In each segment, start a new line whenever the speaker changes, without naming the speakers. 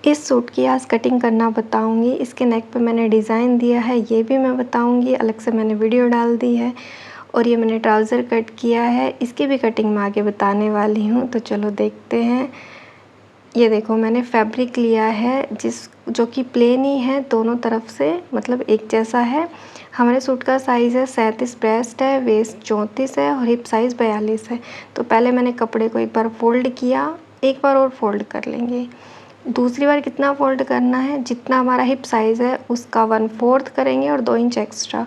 इस सूट की आज कटिंग करना बताऊंगी। इसके नेक पे मैंने डिज़ाइन दिया है ये भी मैं बताऊंगी, अलग से मैंने वीडियो डाल दी है। और ये मैंने ट्राउज़र कट किया है, इसकी भी कटिंग मैं आगे बताने वाली हूँ। तो चलो देखते हैं। ये देखो मैंने फैब्रिक लिया है जो कि प्लेन ही है, दोनों तरफ से मतलब एक जैसा है। हमारे सूट का साइज़ है 37 ब्रेस्ट है, वेस्ट 34 है और हिप साइज़ 42 है। तो पहले मैंने कपड़े को एक बार फ़ोल्ड किया, एक बार और फ़ोल्ड कर लेंगे। दूसरी बार कितना फ़ोल्ड करना है, जितना हमारा हिप साइज़ है उसका 1/4 करेंगे और 2 इंच एक्स्ट्रा।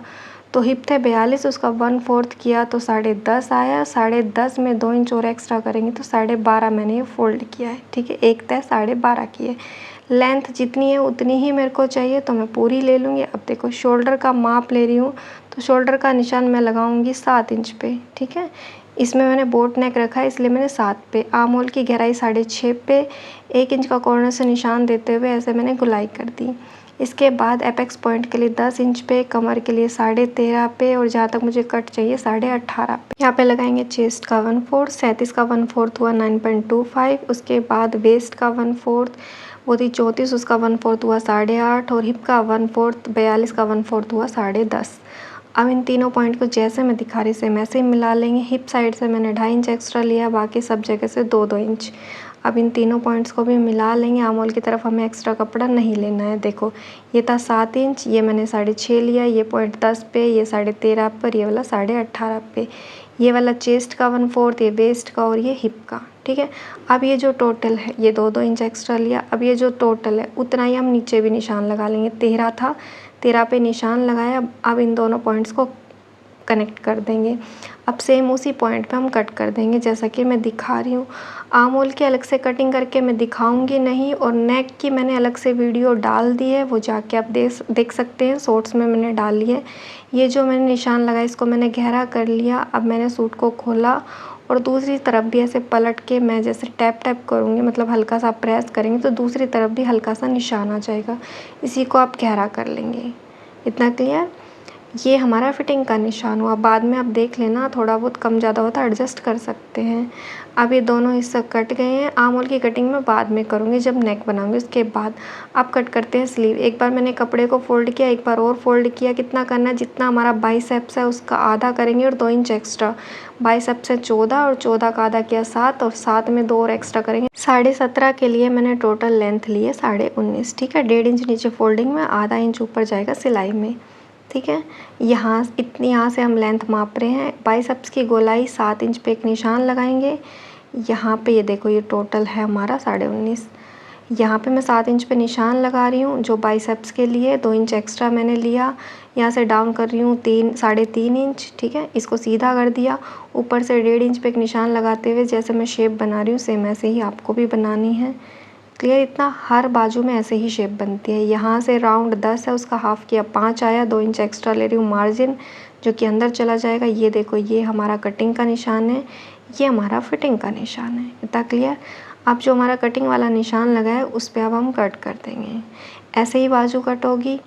तो हिप थे 42, उसका 1/4 किया तो 10.5 आया। 10.5 में 2 इंच और एक्स्ट्रा करेंगे तो 12.5 मैंने ये फ़ोल्ड किया है। ठीक है, एक तय 12.5 की है। लेंथ जितनी है उतनी ही मेरे को चाहिए तो मैं पूरी ले लूँगी। अब देखो शोल्डर का माप ले रही हूँ, तो शोल्डर का निशान मैं लगाऊँगी 7 इंच पे। ठीक है, इसमें मैंने बोट नेक रखा है इसलिए मैंने 7 पे। आर्म होल की गहराई 6.5 पे 1 इंच का कॉर्नर से निशान देते हुए ऐसे मैंने गुलाई कर दी। इसके बाद एपेक्स पॉइंट के लिए 10 इंच पे, कमर के लिए 13.5 पे और जहाँ तक मुझे कट चाहिए 18.5 पे। यहाँ पे लगाएंगे चेस्ट का 1/4, 37 का 1/4 हुआ 9.25। उसके बाद वेस्ट का 1/4 वो थी 34, उसका 1/4 हुआ 8.5 और हिप का 1/4 42 का 1/4 हुआ 10.5। अब इन तीनों पॉइंट को जैसे मैं दिखा रही सेम ऐसे ही मिला लेंगे। हिप साइड से मैंने 2.5 इंच एक्स्ट्रा लिया, बाकी सब जगह से 2-2 इंच। अब इन तीनों पॉइंट्स को भी मिला लेंगे। आर्म होल की तरफ हमें एक्स्ट्रा कपड़ा नहीं लेना है। देखो ये था 7 इंच, ये मैंने 6.5 लिया, ये पॉइंट 10 पे, ये 13.5 पर, ये वाला 18.5 पे। ये वाला चेस्ट का 1/4, ये वेस्ट का और ये हिप का। ठीक है, अब ये जो टोटल है ये 2-2 इंच एक्स्ट्रा लिया। अब ये जो टोटल है उतना ही हम नीचे भी निशान लगा लेंगे। 13 था, 13 पे निशान लगाया। अब इन दोनों पॉइंट्स को कनेक्ट कर देंगे। अब सेम उसी पॉइंट पे हम कट कर देंगे जैसा कि मैं दिखा रही हूँ। आर्म होल की अलग से कटिंग करके मैं दिखाऊंगी नहीं, और नेक की मैंने अलग से वीडियो डाल दी है, वो जाके आप देख सकते हैं, शॉर्ट्स में मैंने डाली है। ये जो मैंने निशान लगाया इसको मैंने गहरा कर लिया। अब मैंने सूट को खोला और दूसरी तरफ भी ऐसे पलट के मैं जैसे टैप टैप करूँगी, मतलब हल्का सा प्रेस करेंगे तो दूसरी तरफ भी हल्का सा निशान आ जाएगा। इसी को आप गहरा कर लेंगे। इतना क्लियर? ये हमारा फिटिंग का निशान हुआ। बाद में आप देख लेना, थोड़ा बहुत कम ज़्यादा होता है एडजस्ट कर सकते हैं। अब ये दोनों हिस्से कट गए हैं। आर्म होल की कटिंग मैं बाद में करूँगी जब नेक बनाऊँगी, उसके बाद आप कट करते हैं स्लीव। एक बार मैंने कपड़े को फोल्ड किया, एक बार और फोल्ड किया। कितना करना है, जितना हमारा बाइसेप्स है उसका आधा करेंगे और 2 इंच एक्स्ट्रा। बाइसेप्स से 14 और 14 का आधा किया 7 और 7 में 2 और एक्स्ट्रा करेंगे। 17.5 के लिए मैंने टोटल लेंथ ली है 19.5। ठीक है, 1.5 इंच नीचे फोल्डिंग में, आधा इंच ऊपर जाएगा सिलाई में। ठीक है, यहाँ से हम लेंथ माप रहे हैं। बाइसेप्स की गोलाई 7 इंच पे एक निशान लगाएंगे। यहाँ पे ये देखो ये टोटल है हमारा 19.5। यहाँ पे मैं 7 इंच पे निशान लगा रही हूँ जो बाइसेप्स के लिए। 2 इंच एक्स्ट्रा मैंने लिया। यहाँ से डाउन कर रही हूँ 3-3.5 इंच। ठीक है, इसको सीधा कर दिया। ऊपर से 1.5 इंच पे एक निशान लगाते हुए जैसे मैं शेप बना रही हूँ सेम ऐसे ही आपको भी बनानी है। क्लियर? इतना हर बाजू में ऐसे ही शेप बनती है। यहाँ से राउंड 10 है, उसका हाफ किया 5 आया। 2 इंच एक्स्ट्रा ले रही हूँ मार्जिन जो कि अंदर चला जाएगा। ये देखो ये हमारा कटिंग का निशान है, ये हमारा फिटिंग का निशान है। इतना क्लियर? अब जो हमारा कटिंग वाला निशान लगा है उस पर अब हम कट कर देंगे। ऐसे ही बाजू कट होगी।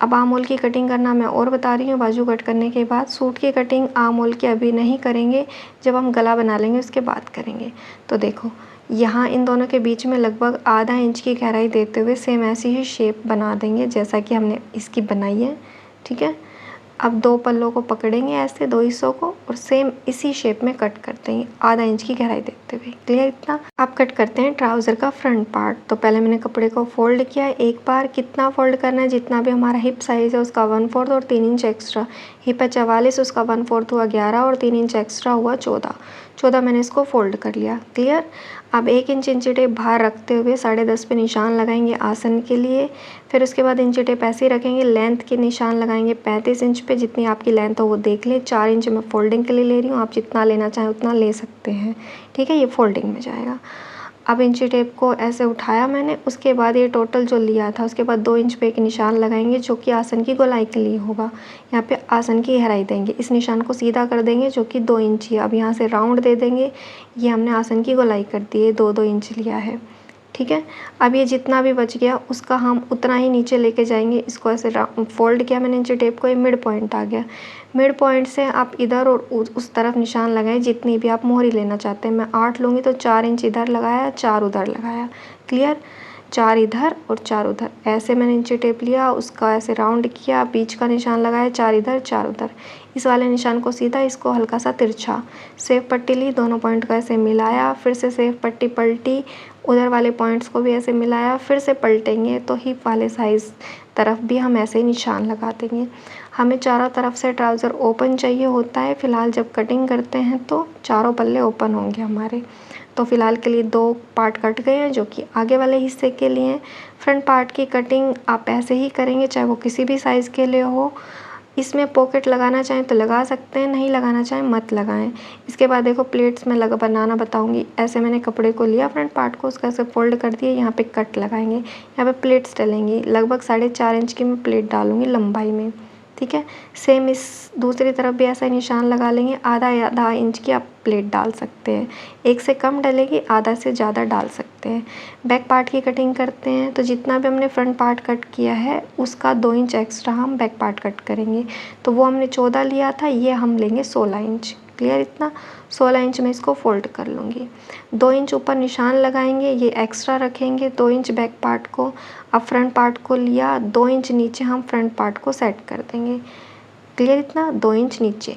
अब आर्म होल की कटिंग करना मैं और बता रही हूँ। बाजू कट करने के बाद सूट की कटिंग आर्म होल की अभी नहीं करेंगे, जब हम गला बना लेंगे उसके बाद करेंगे। तो देखो यहाँ इन दोनों के बीच में लगभग आधा इंच की गहराई देते हुए सेम ऐसी ही शेप बना देंगे जैसा कि हमने इसकी बनाई है। ठीक है, अब 2 पल्लों को पकड़ेंगे ऐसे 2 हिस्सों को और सेम इसी शेप में कट कर देंगे आधा इंच की गहराई देते हुए। क्लियर? इतना? अब कट करते हैं ट्राउज़र का फ्रंट पार्ट। तो पहले मैंने कपड़े को फोल्ड किया एक बार। कितना फोल्ड करना है, जितना भी हमारा हिप साइज़ है उसका 1/4 और 3 इंच एक्स्ट्रा। हिप है 44, उसका 1/4 हुआ 11 और 3 इंच एक्स्ट्रा हुआ 14 मैंने इसको फोल्ड कर लिया। क्लियर? अब 1 इंच इंची टेप बाहर रखते हुए 10.5 पे निशान लगाएंगे आसन के लिए। फिर उसके बाद इंची टेप ऐसे ही रखेंगे। लेंथ के निशान लगाएंगे 35 इंच पे। जितनी आपकी लेंथ हो वो देख लें। 4 इंच मैं फोल्डिंग के लिए ले रही हूँ, आप जितना लेना चाहें उतना ले सकते हैं। ठीक है, ये फोल्डिंग में जाएगा। अब इंची टेप को ऐसे उठाया मैंने। उसके बाद ये टोटल जो लिया था उसके बाद 2 इंच पे एक निशान लगाएंगे जो कि आसन की गोलाई के लिए होगा। यहाँ पे आसन की गहराई देंगे। इस निशान को सीधा कर देंगे जो कि 2 इंच ही है। अब यहाँ से राउंड दे देंगे। ये हमने आसन की गोलाई कर दी है, 2-2 इंच लिया है। ठीक है, अब ये जितना भी बच गया उसका हम उतना ही नीचे लेके जाएंगे। इसको ऐसे फोल्ड किया मैंने इंची टेप को, ये मिड पॉइंट आ गया। मिड पॉइंट से आप इधर और उस तरफ निशान लगाएं जितनी भी आप मोहरी लेना चाहते हैं। मैं 8 लूँगी तो 4 इंच इधर लगाया, 4 उधर लगाया। क्लियर? 4 इधर और 4 उधर, ऐसे मैंने इंची टेप लिया, उसका ऐसे राउंड किया, बीच का निशान लगाया, 4 इधर 4 उधर, इस वाले निशान को सीधा, इसको हल्का सा तिरछा, सेव पट्टी ली, दोनों पॉइंट को ऐसे मिलाया, फिर से सेव पट्टी पलटी, उधर वाले पॉइंट्स को भी ऐसे मिलाया, फिर से पलटेंगे तो हिप वाले साइज़ तरफ भी हम ऐसे ही निशान लगा देंगे। हमें चारों तरफ से ट्राउज़र ओपन चाहिए होता है, फ़िलहाल जब कटिंग करते हैं तो चारों पल्ले ओपन होंगे हमारे। तो फ़िलहाल के लिए 2 पार्ट कट गए हैं जो कि आगे वाले हिस्से के लिए। फ्रंट पार्ट की कटिंग आप ऐसे ही करेंगे, चाहे वो किसी भी साइज़ के लिए हो। इसमें पॉकेट लगाना चाहें तो लगा सकते हैं, नहीं लगाना चाहें मत लगाएं। इसके बाद देखो प्लेट्स में बनाना बताऊंगी। ऐसे मैंने कपड़े को लिया, फ्रंट पार्ट को उसका ऐसे फोल्ड कर दिया, यहाँ पे कट लगाएंगे, यहाँ पे प्लेट्स डलेंगी। लगभग 4.5 इंच की मैं प्लेट डालूंगी लंबाई में, ठीक है। सेम इस दूसरी तरफ भी ऐसा निशान लगा लेंगे, आधा इंच की आप प्लेट डाल सकते हैं, 1 से कम डलेगी, आधा से ज़्यादा डाल सकते हैं। बैक पार्ट की कटिंग करते हैं तो जितना भी हमने फ्रंट पार्ट कट किया है उसका 2 इंच एक्स्ट्रा हम बैक पार्ट कट करेंगे। तो वो हमने 14 लिया था, ये हम लेंगे 16 इंच। क्लियर इतना? 16 इंच में इसको फोल्ड कर लूँगी। 2 इंच ऊपर निशान लगाएंगे, ये एक्स्ट्रा रखेंगे, 2 इंच बैक पार्ट को। अब फ्रंट पार्ट को लिया, 2 इंच नीचे हम फ्रंट पार्ट को सेट कर देंगे। क्लियर इतना? 2 इंच नीचे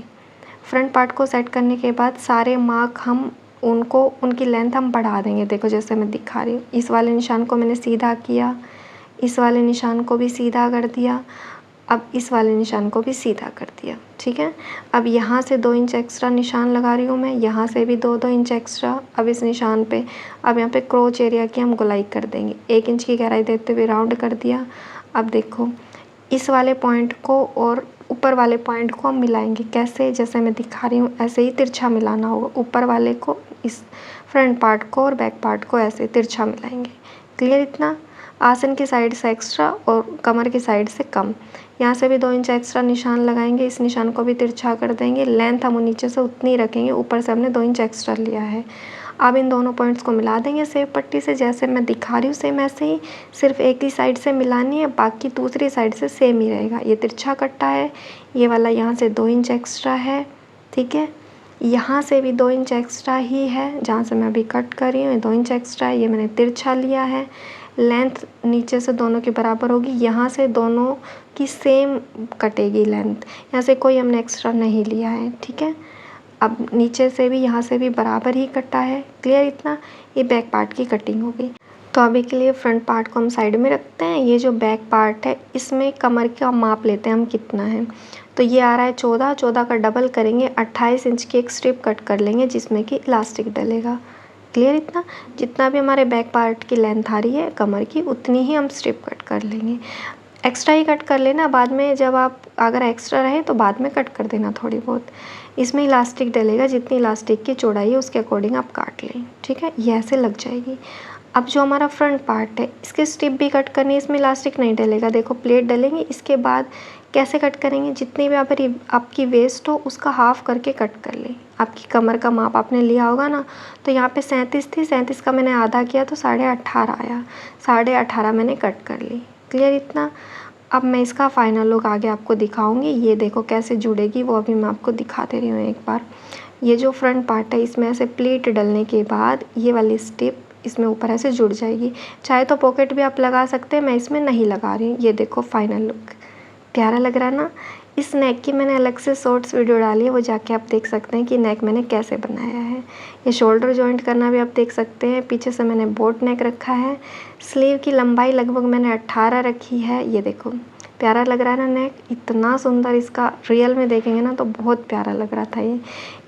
फ्रंट पार्ट को सेट करने के बाद सारे मार्क हम उनकी लेंथ हम बढ़ा देंगे। देखो जैसे मैं दिखा रही हूँ, इस वाले निशान को मैंने सीधा किया, इस वाले निशान को भी सीधा कर दिया, अब इस वाले निशान को भी सीधा कर दिया, ठीक है। अब यहाँ से 2 इंच एक्स्ट्रा निशान लगा रही हूँ मैं, यहाँ से भी 2 इंच एक्स्ट्रा। अब इस निशान पे, अब यहाँ पे क्रोच एरिया की हम गोलाई कर देंगे, 1 इंच की गहराई देते हुए राउंड कर दिया। अब देखो इस वाले पॉइंट को और ऊपर वाले पॉइंट को हम मिलाएंगे। कैसे? जैसे मैं दिखा रही हूँ, ऐसे ही तिरछा मिलाना होगा। ऊपर वाले को, इस फ्रंट पार्ट को और बैक पार्ट को ऐसे तिरछा मिलाएंगे। क्लियर इतना? आसन की साइड से एक्स्ट्रा और कमर की साइड से कम। यहाँ से भी 2 इंच एक्स्ट्रा निशान लगाएंगे, इस निशान को भी तिरछा कर देंगे। लेंथ हम नीचे से उतनी ही रखेंगे, ऊपर से हमने 2 इंच एक्स्ट्रा लिया है। अब इन दोनों पॉइंट्स को मिला देंगे सेव पट्टी से, जैसे मैं दिखा रही हूँ सेम ऐसे ही, सिर्फ एक ही साइड से मिलानी है, बाकी दूसरी साइड से सेम ही रहेगा। ये तिरछा कट्टा है, ये वाला यहाँ से 2 इंच एक्स्ट्रा है, ठीक है। यहाँ से भी 2 इंच एक्स्ट्रा ही है, जहाँ से मैं अभी कट कर रही हूँ 2 इंच एक्स्ट्रा है, ये मैंने तिरछा लिया है। लेंथ नीचे से दोनों के बराबर होगी, यहाँ से दोनों की सेम कटेगी लेंथ, यहाँ से कोई हमने एक्स्ट्रा नहीं लिया है, ठीक है। अब नीचे से भी यहाँ से भी बराबर ही कटा है। क्लियर इतना? ये बैक पार्ट की कटिंग हो गई। तो अभी के लिए फ्रंट पार्ट को हम साइड में रखते हैं। ये जो बैक पार्ट है इसमें कमर का माप लेते हैं हम कितना है। तो ये आ रहा है 14 का डबल करेंगे, 28 इंच की एक स्ट्रिप कट कर लेंगे जिसमें कि इलास्टिक डलेगा। क्लियर इतना? जितना भी हमारे बैक पार्ट की लेंथ आ रही है कमर की, उतनी ही हम स्ट्रिप कट कर लेंगे। एक्स्ट्रा ही कट कर लेना, बाद में जब आप अगर एक्स्ट्रा रहे तो बाद में कट कर देना थोड़ी बहुत। इसमें इलास्टिक डलेगा, जितनी इलास्टिक की चौड़ाई है उसके अकॉर्डिंग आप काट लें, ठीक है। ये ऐसे लग जाएगी। अब जो हमारा फ्रंट पार्ट है इसके स्ट्रिप भी कट करनी है, इसमें इलास्टिक नहीं डलेगा। देखो प्लेट डलेंगे, इसके बाद कैसे कट करेंगे, जितनी भी आपकी वेस्ट हो उसका हाफ़ करके कट कर लें। आपकी कमर का माप आपने लिया होगा ना, तो यहाँ पे 37 थी, 37 का मैंने आधा किया तो 18.5 आया, 18.5 मैंने कट कर ली। क्लियर इतना? अब मैं इसका फाइनल लुक आगे आपको दिखाऊंगी। ये देखो कैसे जुड़ेगी, वो अभी मैं आपको दिखा दे रही हूँ एक बार। ये जो फ्रंट पार्ट है इसमें ऐसे प्लीट डलने के बाद ये वाली स्टिप इसमें ऊपर ऐसे जुड़ जाएगी। चाहे तो पॉकेट भी आप लगा सकते हैं, मैं इसमें नहीं लगा रही हूँ। ये देखो फाइनल लुक, प्यारा लग रहा है ना। इस नेक की मैंने अलग से शॉर्ट्स वीडियो डाली है, वो जाके आप देख सकते हैं कि नेक मैंने कैसे बनाया है। ये शोल्डर जॉइंट करना भी आप देख सकते हैं। पीछे से मैंने बोट नेक रखा है। स्लीव की लंबाई लगभग मैंने 18 रखी है। ये देखो प्यारा लग रहा है ना नेक, इतना सुंदर। इसका रियल में देखेंगे ना तो बहुत प्यारा लग रहा था।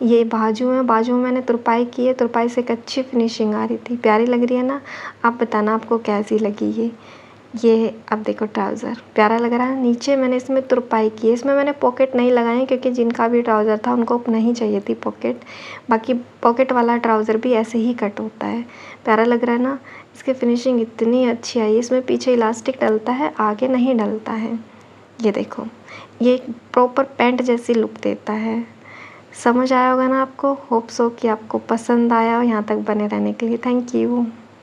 ये बाजू में मैंने तुरपाई की है, तुरपाई से एक अच्छी फिनिशिंग आ रही थी, प्यारी लग रही है ना। आप बताना आपको कैसी लगी ये अब देखो ट्राउज़र प्यारा लग रहा है। नीचे मैंने इसमें तुरपाई की है, इसमें मैंने पॉकेट नहीं लगाए क्योंकि जिनका भी ट्राउज़र था उनको नहीं चाहिए थी पॉकेट। बाकी पॉकेट वाला ट्राउज़र भी ऐसे ही कट होता है। प्यारा लग रहा है ना। इसकी फिनिशिंग इतनी अच्छी आई, इसमें पीछे इलास्टिक डलता है, आगे नहीं डलता है। ये देखो ये एक प्रॉपर पैंट जैसी लुक देता है। समझ आया होगा ना आपको। होप सो कि आपको पसंद आया हो। यहाँ तक बने रहने के लिए थैंक यू।